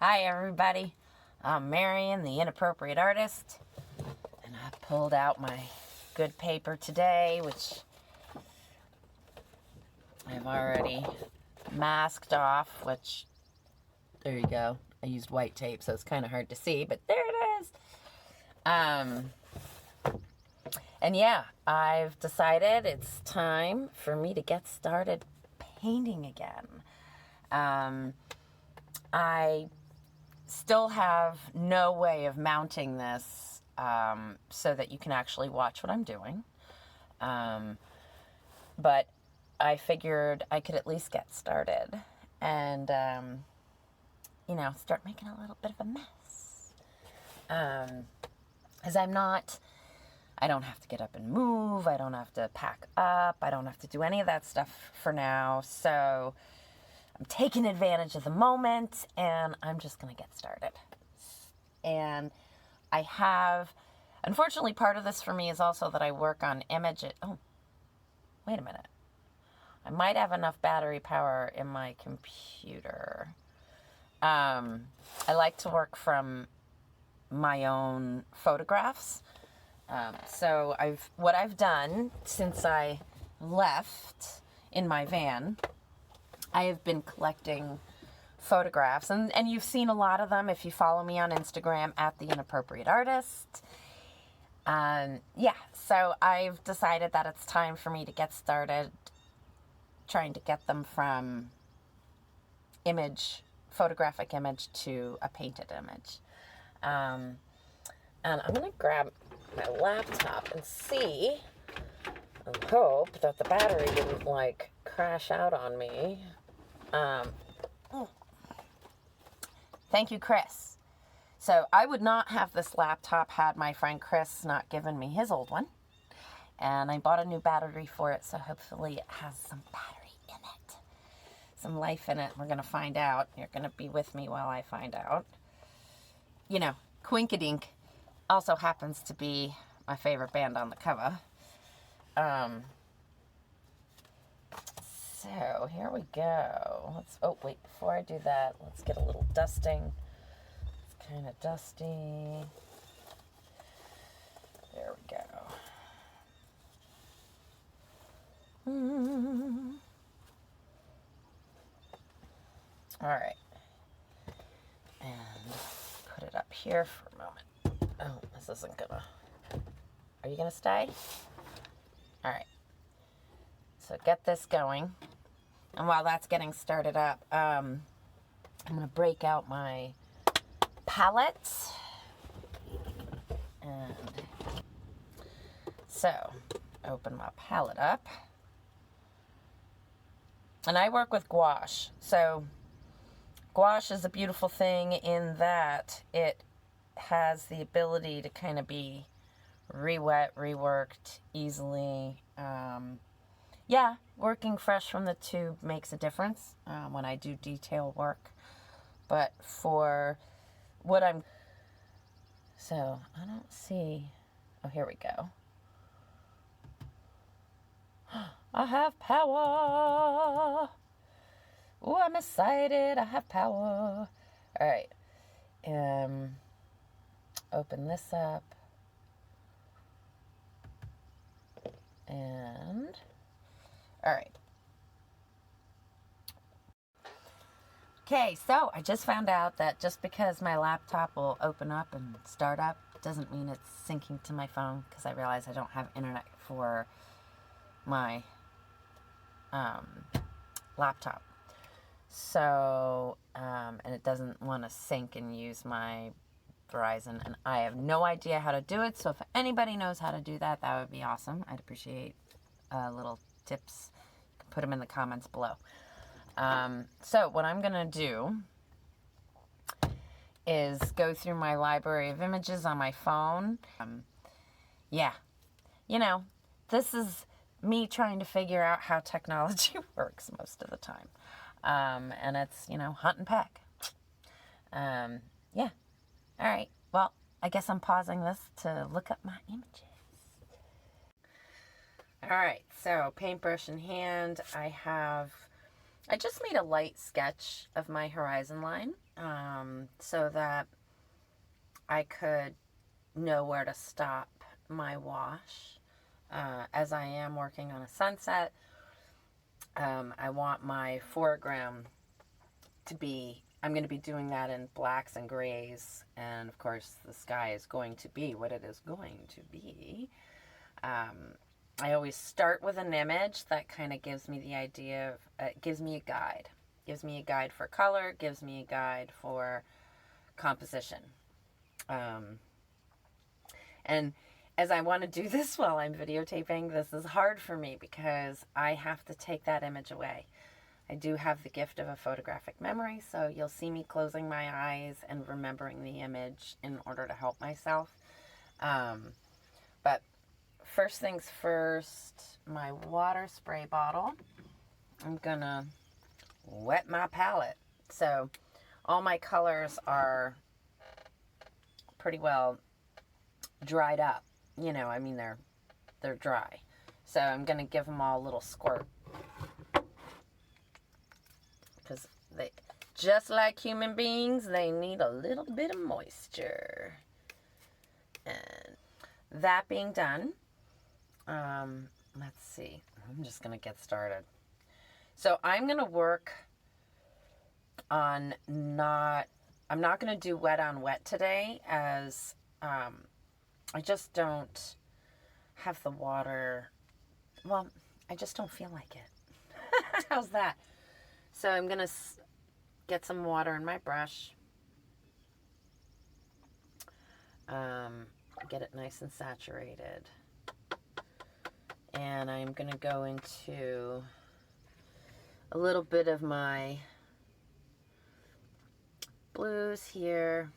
Hi everybody, I'm Marion, the Inappropriate Artist, and I pulled out my good paper today, which I've already masked off, which, there you go, I used white tape, so it's kind of hard to see, but there it is. And yeah, I've decided it's time for me to get started painting again. I still have no way of mounting this so that you can actually watch what I'm doing. But I figured I could at least get started and, start making a little bit of a mess. Because I don't have to get up and move. I don't have to pack up. I don't have to do any of that stuff for now. So I'm taking advantage of the moment, and I'm just going to get started. And I have, unfortunately, part of this for me is also that I work on images. Oh, wait a minute. I might have enough battery power in my computer. I like to work from my own photographs. So what I've done since I left in my van, I have been collecting photographs, and you've seen a lot of them if you follow me on Instagram at the Inappropriate Artist. So I've decided that it's time for me to get started trying to get them from photographic image to a painted image. And I'm going to grab my laptop and see and hope that the battery didn't crash out on me. Thank you, Chris. So I would not have this laptop had my friend Chris not given me his old one. And I bought a new battery for it, so hopefully it has some battery in it. Some life in it. We're going to find out. You're going to be with me while I find out. Quinkadink also happens to be my favorite band on the cover. So here we go. Before I do that, let's get a little dusting. It's kind of dusty. There we go. All right. And put it up here for a moment. Oh, this isn't gonna... Are you gonna stay? All right. So get this going. And while that's getting started up, I'm going to break out my palette. And so, open my palette up. And I work with gouache. So, gouache is a beautiful thing in that it has the ability to kind of be re-wet, reworked easily. Working fresh from the tube makes a difference when I do detail work. But for what I don't see... Oh, here we go. I have power. Oh, I'm excited. I have power. All right. Open this up. And... All right. Okay, so I just found out that just because my laptop will open up and start up doesn't mean it's syncing to my phone, because I realize I don't have internet for my laptop. So, and it doesn't want to sync and use my Verizon, and I have no idea how to do it, so if anybody knows how to do that, that would be awesome. I'd appreciate little tips. You can put them in the comments below. So what I'm going to do is go through my library of images on my phone. This is me trying to figure out how technology works most of the time. And it's, hunt and peck. All right. Well, I guess I'm pausing this to look up my images. All right. So paintbrush in hand. I just made a light sketch of my horizon line. so that I could know where to stop my wash. As I am working on a sunset, I want my foreground to be, I'm going to be doing that in blacks and grays, and of course the sky is going to be what it is going to be. I always start with an image that kind of gives me the idea of, gives me a guide. Gives me a guide for color, gives me a guide for composition. And as I want to do this while I'm videotaping, this is hard for me because I have to take that image away. I do have the gift of a photographic memory, so you'll see me closing my eyes and remembering the image in order to help myself. But first things first, my water spray bottle. I'm gonna wet my palette. So all my colors are pretty well dried up. You know, I mean, they're dry. So I'm gonna give them all a little squirt. Because they, just like human beings, they need a little bit of moisture. And that being done, let's see. I'm just going to get started. So I'm going to work on I'm not going to do wet on wet today, as I just don't have the water. Well, I just don't feel like it. How's that? So I'm going to get some water in my brush. Get it nice and saturated. And I'm going to go into a little bit of my blues here.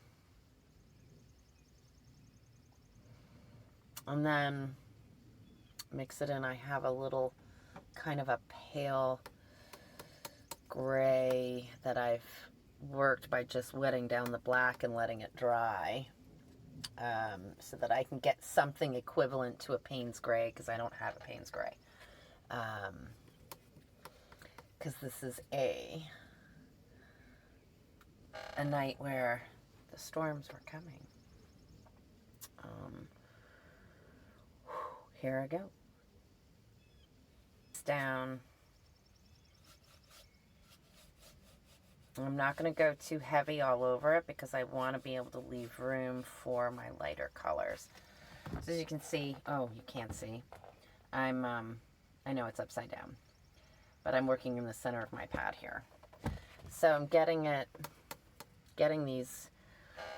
And then mix it in. I have a little kind of a pale gray that I've worked by just wetting down the black and letting it dry, so that I can get something equivalent to a Payne's gray, because I don't have a Payne's gray, because this is a night where the storms were coming. Here I go. It's down. I'm not going to go too heavy all over it because I want to be able to leave room for my lighter colors. So as you can see, oh, you can't see. I know it's upside down, but I'm working in the center of my pad here. So I'm getting these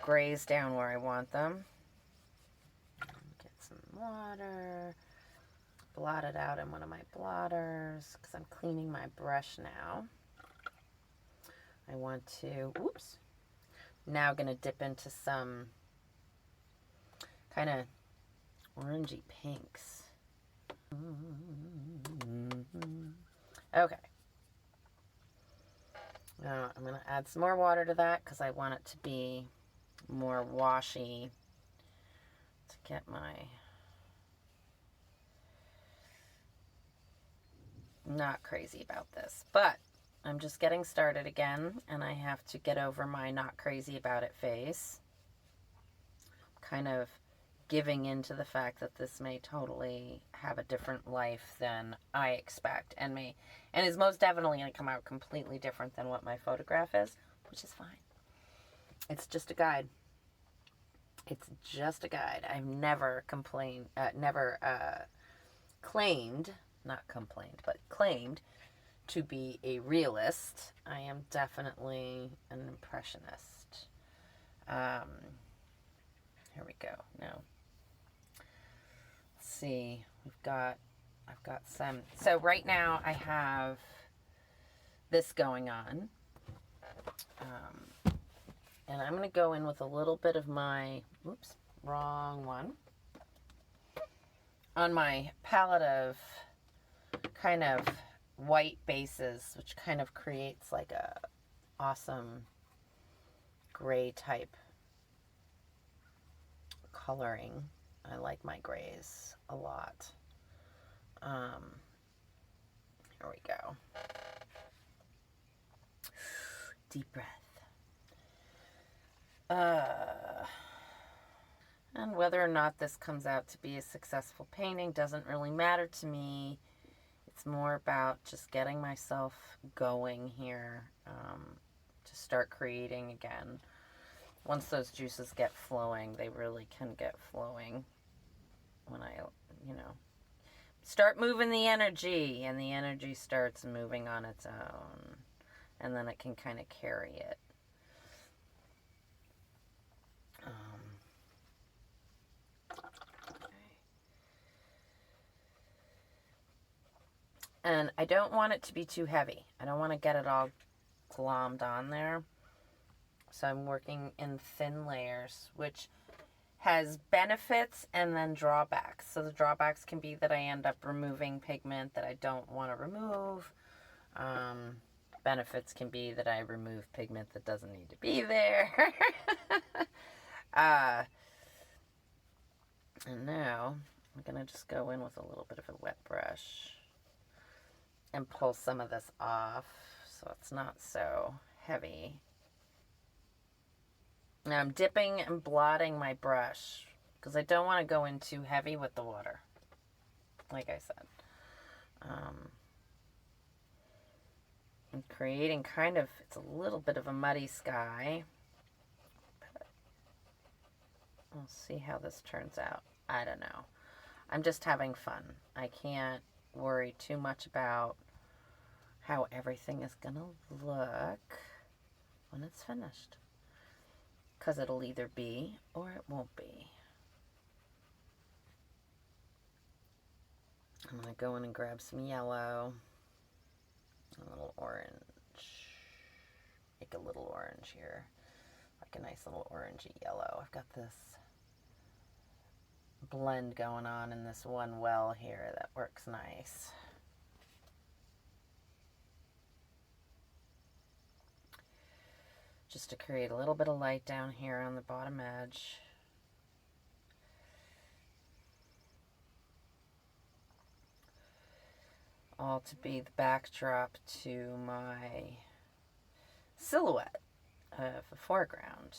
grays down where I want them. Get some water, blot it out in one of my blotters because I'm cleaning my brush now. I want to, oops, now going to dip into some kind of orangey pinks. Okay. Now I'm going to add some more water to that because I want it to be more washy to get my, not crazy about this, but I'm just getting started again, and I have to get over my not crazy about it phase. Kind of giving into the fact that this may totally have a different life than I expect, and is most definitely going to come out completely different than what my photograph is, which is fine. It's just a guide. It's just a guide. I've never claimed, not complained, but claimed to be a realist. I am definitely an impressionist. Here we go. Now, let's see. I've got some. So right now I have this going on. And I'm going to go in with a little bit of my, oops, wrong one. On my palette of kind of white bases, which kind of creates like a awesome gray type coloring. I like my grays a lot. Here we go. Deep breath. And whether or not this comes out to be a successful painting doesn't really matter to me. It's more about just getting myself going here, to start creating again. Once those juices get flowing, they really can get flowing when I, start moving the energy, and the energy starts moving on its own, and then it can kind of carry it. And I don't want it to be too heavy. I don't want to get it all glommed on there. So I'm working in thin layers, which has benefits and then drawbacks. So the drawbacks can be that I end up removing pigment that I don't want to remove. Benefits can be that I remove pigment that doesn't need to be there. And now I'm going to just go in with a little bit of a wet brush and pull some of this off so it's not so heavy. Now I'm dipping and blotting my brush because I don't want to go in too heavy with the water, like I said. I'm creating kind of, it's a little bit of a muddy sky. But we'll see how this turns out. I don't know. I'm just having fun. I can't worry too much about how everything is going to look when it's finished. Because it'll either be or it won't be. I'm going to go in and grab some yellow. A little orange. Make a little orange here. Like a nice little orangey yellow. I've got this blend going on in this one well here that works nice. Just to create a little bit of light down here on the bottom edge. All to be the backdrop to my silhouette of the foreground.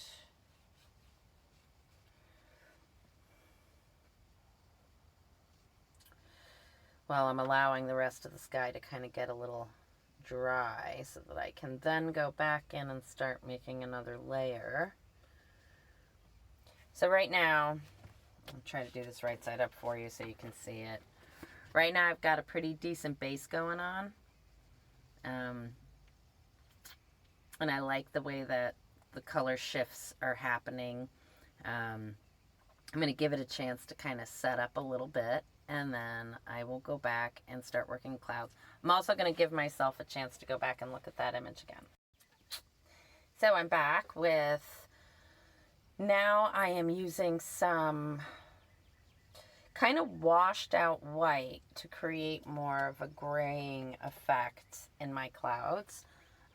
While I'm allowing the rest of the sky to kind of get a little dry so that I can then go back in and start making another layer. So right now, I'll try to do this right side up for you so you can see it. Right now I've got a pretty decent base going on. And I like the way that the color shifts are happening. I'm going to give it a chance to kind of set up a little bit. And then I will go back and start working clouds. I'm also going to give myself a chance to go back and look at that image again. So I'm back with, now I am using some kind of washed out white to create more of a graying effect in my clouds.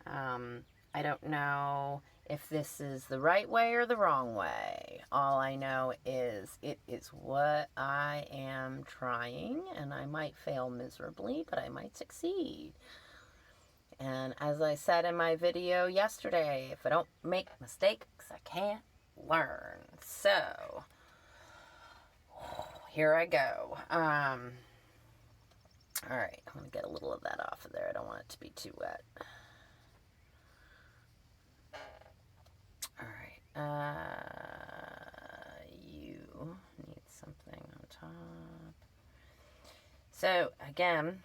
I don't know if this is the right way or the wrong way. All I know is it is what I am trying, and I might fail miserably, but I might succeed. And as I said in my video yesterday, if I don't make mistakes, I can't learn. So, here I go. All right, I'm going to get a little of that off of there. I don't want it to be too wet. You need something on top. So again,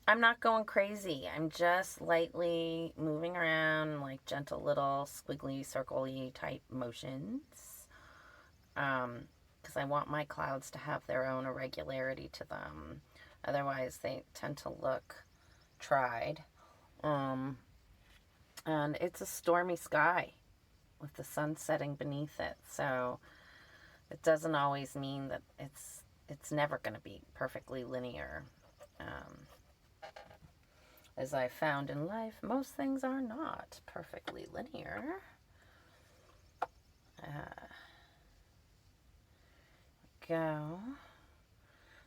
I'm not going crazy. I'm just lightly moving around, like gentle little squiggly, circle-y type motions. Because I want my clouds to have their own irregularity to them. Otherwise, they tend to look tried. And it's a stormy sky with the sun setting beneath it. So it doesn't always mean that it's never going to be perfectly linear. As I found in life, most things are not perfectly linear. Go.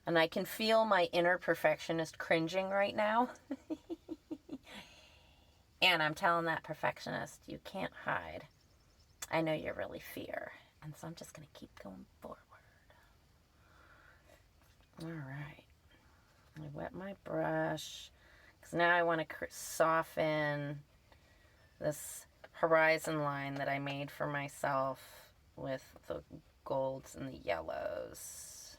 And I can feel my inner perfectionist cringing right now. And I'm telling that perfectionist, you can't hide. I know you really fear. And so I'm just going to keep going forward. All right. I wet my brush. Because now I want to soften this horizon line that I made for myself with the golds and the yellows.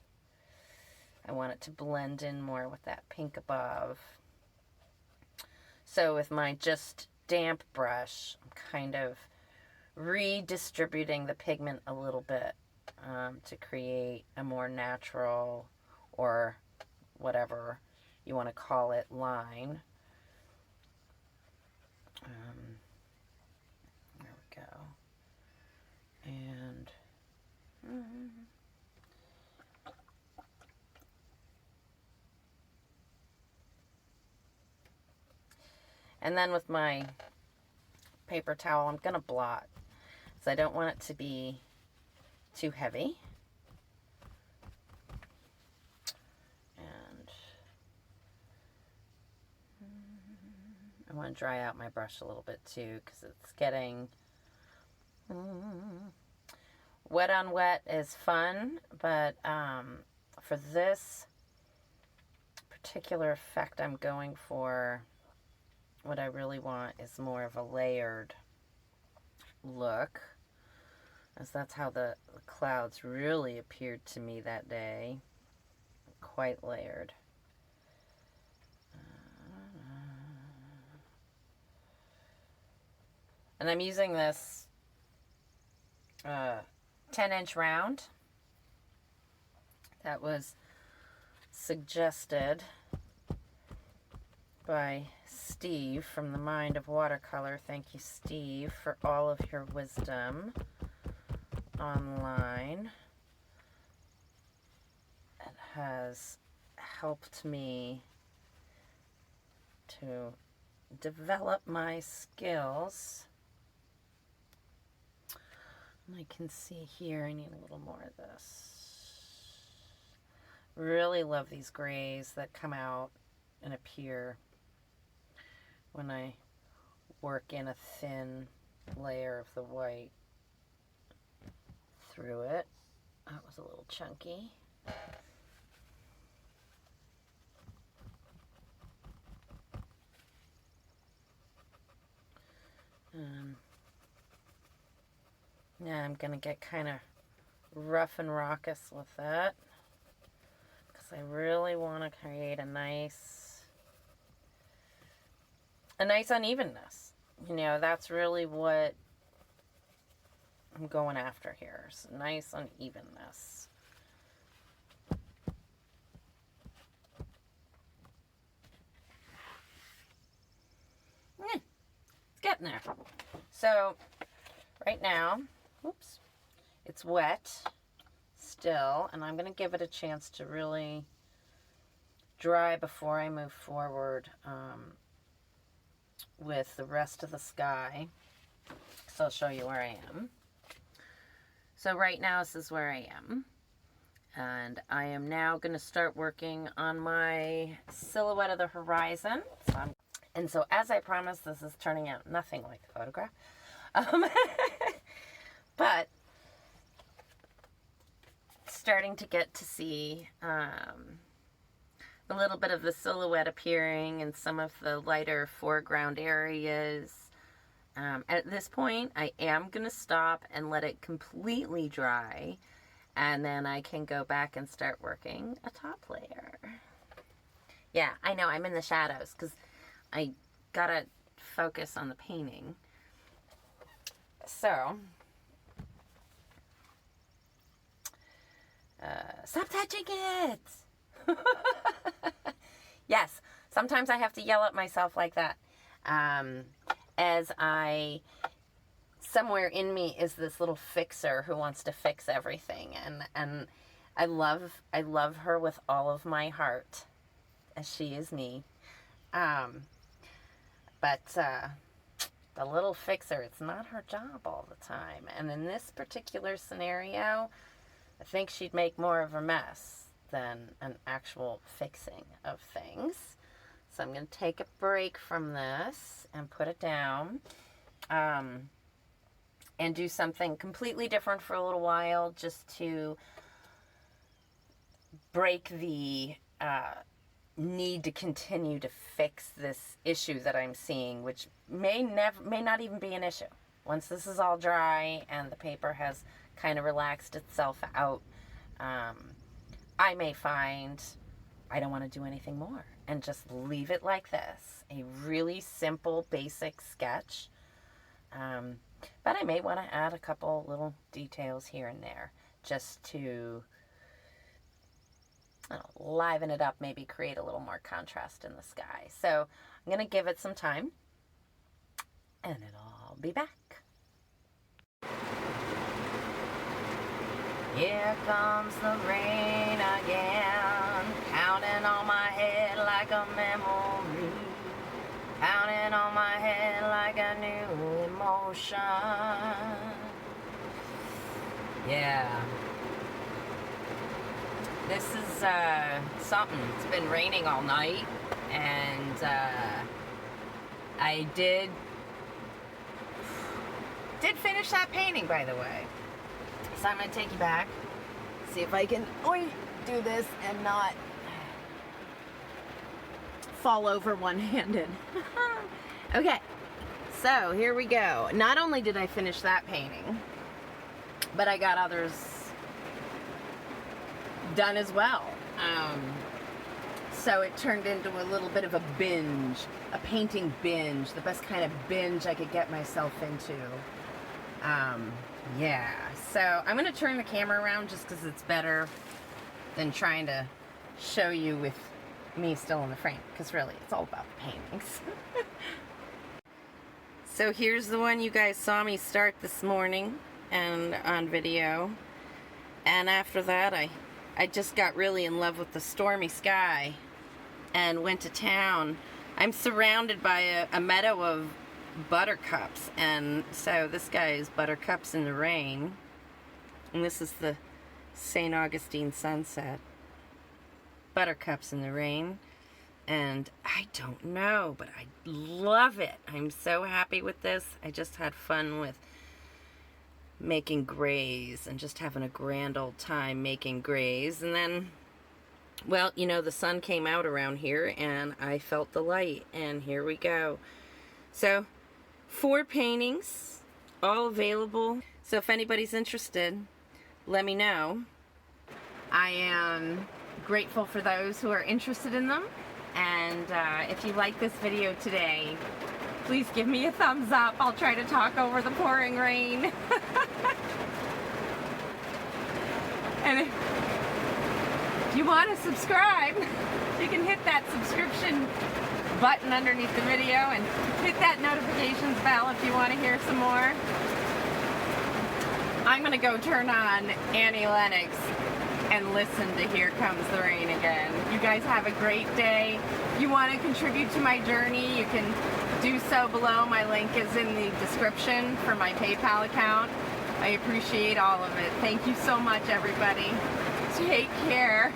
I want it to blend in more with that pink above. So with my just damp brush, I'm kind of redistributing the pigment a little bit to create a more natural, or whatever you want to call it, line. There we go. And and then with my paper towel, I'm going to blot. So I don't want it to be too heavy. And I want to dry out my brush a little bit too, because it's getting wet on wet is fun, but for this particular effect I'm going for, what I really want is more of a layered look, as that's how the clouds really appeared to me that day. Quite layered. And I'm using this 10-inch round that was suggested by Steve from the Mind of Watercolor. Thank you, Steve, for all of your wisdom online. It has helped me to develop my skills. And I can see here I need a little more of this. Really love these grays that come out and appear when I work in a thin layer of the white through it. That was a little chunky. Yeah, I'm going to get kind of rough and raucous with that, because I really want to create a nice unevenness. You know, that's really what I'm going after here, is nice unevenness. It's getting there. So right now, oops, it's wet still, and I'm going to give it a chance to really dry before I move forward with the rest of the sky. So I'll show you where I am. So right now, this is where I am. And I am now going to start working on my silhouette of the horizon. So as I promised, this is turning out nothing like the photograph. But starting to get to see a little bit of the silhouette appearing in some of the lighter foreground areas. At this point, I am going to stop and let it completely dry, and then I can go back and start working a top layer. Yeah, I know, I'm in the shadows because I gotta focus on the painting. So, stop touching it! Yes, sometimes I have to yell at myself like that. As somewhere in me is this little fixer who wants to fix everything, and I love her with all of my heart, as she is me. But the little fixer, it's not her job all the time. And in this particular scenario, I think she'd make more of a mess than an actual fixing of things. So I'm going to take a break from this and put it down. And do something completely different for a little while, just to break the need to continue to fix this issue that I'm seeing, which may not even be an issue. Once this is all dry and the paper has kind of relaxed itself out, I may find I don't want to do anything more and just leave it like this. A really simple, basic sketch. But I may want to add a couple little details here and there just to liven it up, maybe create a little more contrast in the sky. So I'm going to give it some time, and I'll be back. Here comes the rain again, pounding on my head like a memory. Pounding on my head like a new emotion. Yeah. This is something. It's been raining all night, and I did finish that painting, by the way. So I'm going to take you back, see if I can do this and not fall over one-handed. Okay, so here we go. Not only did I finish that painting, but I got others done as well. So it turned into a little bit of a binge, a painting binge, the best kind of binge I could get myself into. Yeah, so I'm going to turn the camera around just because it's better than trying to show you with me still in the frame, because really it's all about the paintings. So here's the one you guys saw me start this morning and on video, and after that I just got really in love with the stormy sky and went to town. I'm surrounded by a meadow of buttercups, and so this guy is Buttercups in the Rain, and this is the St. Augustine sunset. Buttercups in the Rain, and I don't know, but I love it. I'm so happy with this. I just had fun with making grays and just having a grand old time making grays, and then, well, you know, the sun came out around here and I felt the light, and here we go. So 4 paintings, all available. So if anybody's interested, let me know. I am grateful for those who are interested in them, and if you like this video today, please give me a thumbs up. I'll try to talk over the pouring rain. And if you want to subscribe, you can hit that subscription button underneath the video and hit that notifications bell if you want to hear some more. I'm going to go turn on Annie Lennox and listen to Here Comes the Rain again. You guys have a great day. If you want to contribute to my journey, you can do so below. My link is in the description for my PayPal account. I appreciate all of it. Thank you so much, everybody. Take care.